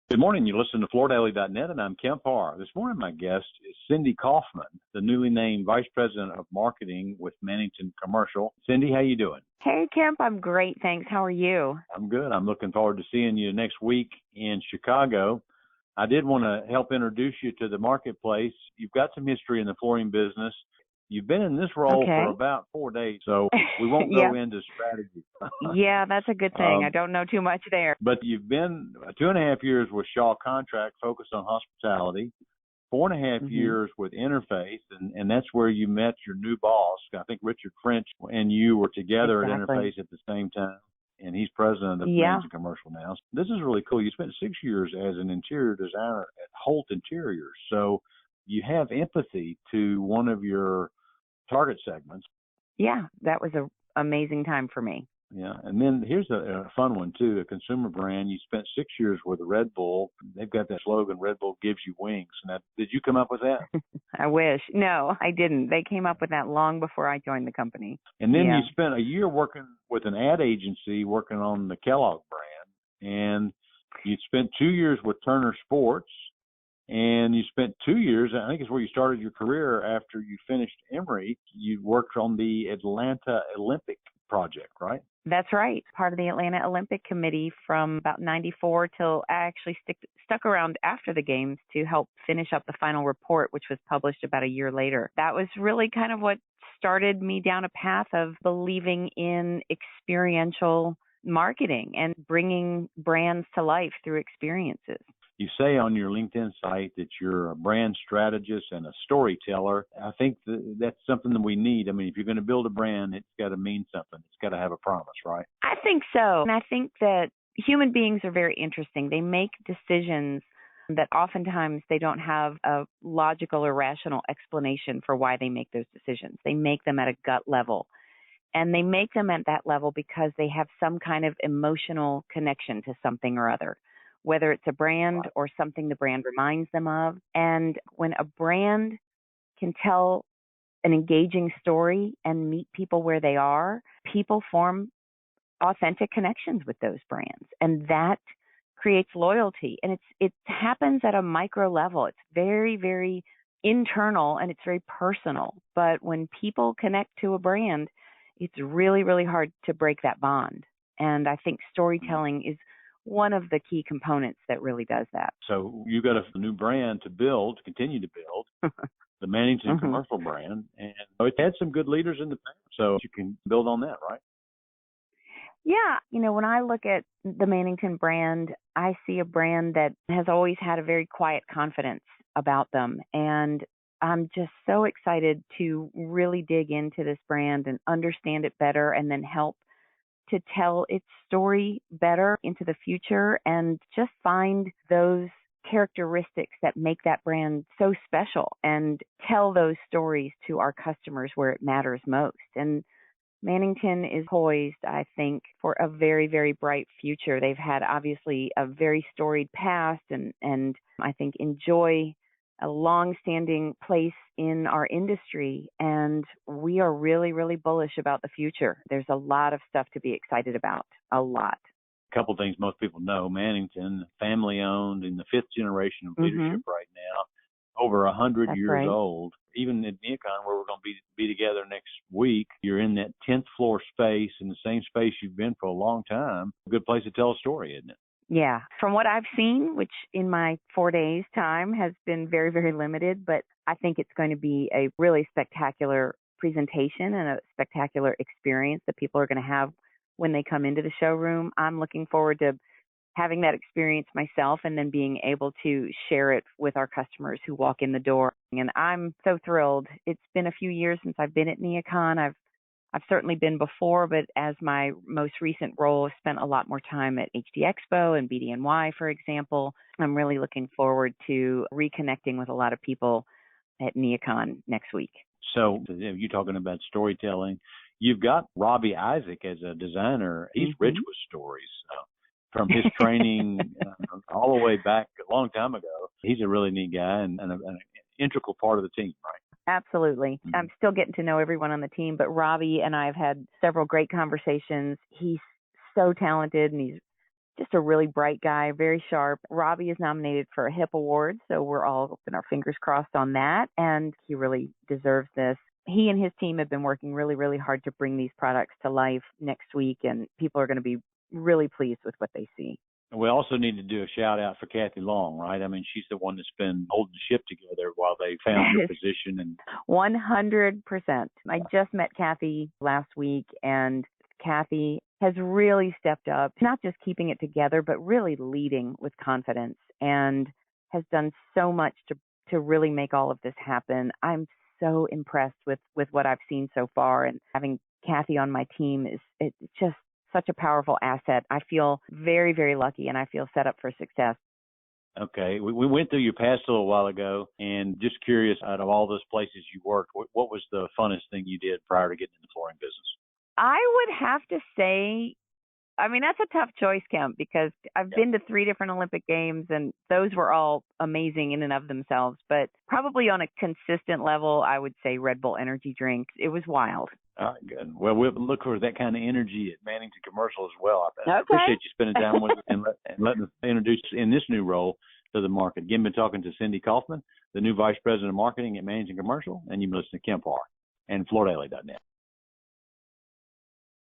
Good morning. You listen to FloorDaily.net, and I'm Kemp Harr. This morning, my guest is Cindy Kaufman, the newly named Vice President of Marketing with Mannington Commercial. Cindy, how you doing? Hey, Kemp. I'm great, thanks. How are you? I'm good. I'm looking forward to seeing you next week in Chicago. I did want to help introduce you to the marketplace. You've got some history in the flooring business. You've been in this role for about 4 days, so we won't go into strategy. Yeah, that's a good thing. I don't know too much there. But you've been 2.5 years with Shaw Contract, focused on hospitality, 4.5 years with Interface, and that's where you met your new boss. I think Richard French and you were together at Interface at the same time, and he's president of Mannington Commercial now. So this is really cool. You spent 6 years as an interior designer at Holt Interiors, so you have empathy to one of your target segments. Yeah, that was an amazing time for me. Yeah, and then here's a fun one too, a consumer brand. You spent 6 years with Red Bull. They've got that slogan, Red Bull gives you wings. Now, did you come up with that? I wish. No, I didn't. They came up with that long before I joined the company. And then you spent a year working with an ad agency working on the Kellogg brand, and you spent 2 years with Turner Sports. And you spent 2 years, I think it's where you started your career after you finished Emory. You worked on the Atlanta Olympic project, right? That's right. Part of the Atlanta Olympic Committee from about 94 till I actually stuck around after the games to help finish up the final report, which was published about a year later. That was really kind of what started me down a path of believing in experiential marketing and bringing brands to life through experiences. You say on your LinkedIn site that you're a brand strategist and a storyteller. I think that's something that we need. I mean, if you're going to build a brand, it's got to mean something. It's got to have a promise, right? I think so. And I think that human beings are very interesting. They make decisions that oftentimes they don't have a logical or rational explanation for why they make those decisions. They make them at a gut level. And they make them at that level because they have some kind of emotional connection to something or other, whether it's a brand or something the brand reminds them of. And when a brand can tell an engaging story and meet people where they are, people form authentic connections with those brands. And that creates loyalty. And it happens at a micro level. It's very, very internal and it's very personal. But when people connect to a brand, it's really, really hard to break that bond. And I think storytelling is one of the key components that really does that. So you got a new brand to build, to continue to build, the Mannington Commercial brand, and it had some good leaders in the past, so you can build on that, right? Yeah. You know, when I look at the Mannington brand, I see a brand that has always had a very quiet confidence about them, and I'm just so excited to really dig into this brand and understand it better and then help to tell its story better into the future and just find those characteristics that make that brand so special and tell those stories to our customers where it matters most. And Mannington is poised, I think, for a very, very bright future. They've had obviously a very storied past and I think enjoy a long-standing place in our industry, and we are really, really bullish about the future. There's a lot of stuff to be excited about, a lot. A couple of things most people know. Mannington, family-owned, in the fifth generation of leadership right now, over 100 years old. Even at Neocon, where we're going to be together next week, you're in that 10th floor space, in the same space you've been for a long time. A good place to tell a story, isn't it? Yeah. From what I've seen, which in my 4 days' time has been very, very limited, but I think it's going to be a really spectacular presentation and a spectacular experience that people are going to have when they come into the showroom. I'm looking forward to having that experience myself and then being able to share it with our customers who walk in the door. And I'm so thrilled. It's been a few years since I've been at Neocon. I've certainly been before, but as my most recent role, I've spent a lot more time at HD Expo and BDNY, for example. I'm really looking forward to reconnecting with a lot of people at Neocon next week. So you're talking about storytelling. You've got Robbie Isaac as a designer. He's rich with stories from his training all the way back a long time ago. He's a really neat guy and an integral part of the team, right? Absolutely. I'm still getting to know everyone on the team, but Robbie and I have had several great conversations. He's so talented and he's just a really bright guy, very sharp. Robbie is nominated for a HIP award, so we're all keeping our fingers crossed on that, and he really deserves this. He and his team have been working really, really hard to bring these products to life next week, and people are going to be really pleased with what they see. We also need to do a shout out for Kathy Long, right? I mean, she's the one that's been holding the ship together while they found your position. And 100%. I just met Kathy last week, and Kathy has really stepped up, not just keeping it together, but really leading with confidence, and has done so much to really make all of this happen. I'm so impressed with what I've seen so far, and having Kathy on my team it's just such a powerful asset. I feel very, very lucky, and I feel set up for success. Okay. We went through your past a little while ago, and just curious, out of all those places you worked, what was the funnest thing you did prior to getting in the flooring business? I would have to say, I mean, that's a tough choice, Kemp, because I've been to 3 different Olympic Games, and those were all amazing in and of themselves. But probably on a consistent level, I would say Red Bull energy drinks. It was wild. All right, good. Well, we'll look for that kind of energy at Mannington Commercial as well. I Okay. appreciate you spending time with us and letting us introduce in this new role to the market. Again, been talking to Cindy Kaufman, the new Vice President of Marketing at Mannington Commercial, and you've been listening to Kemp Harr and FloorDaily.net.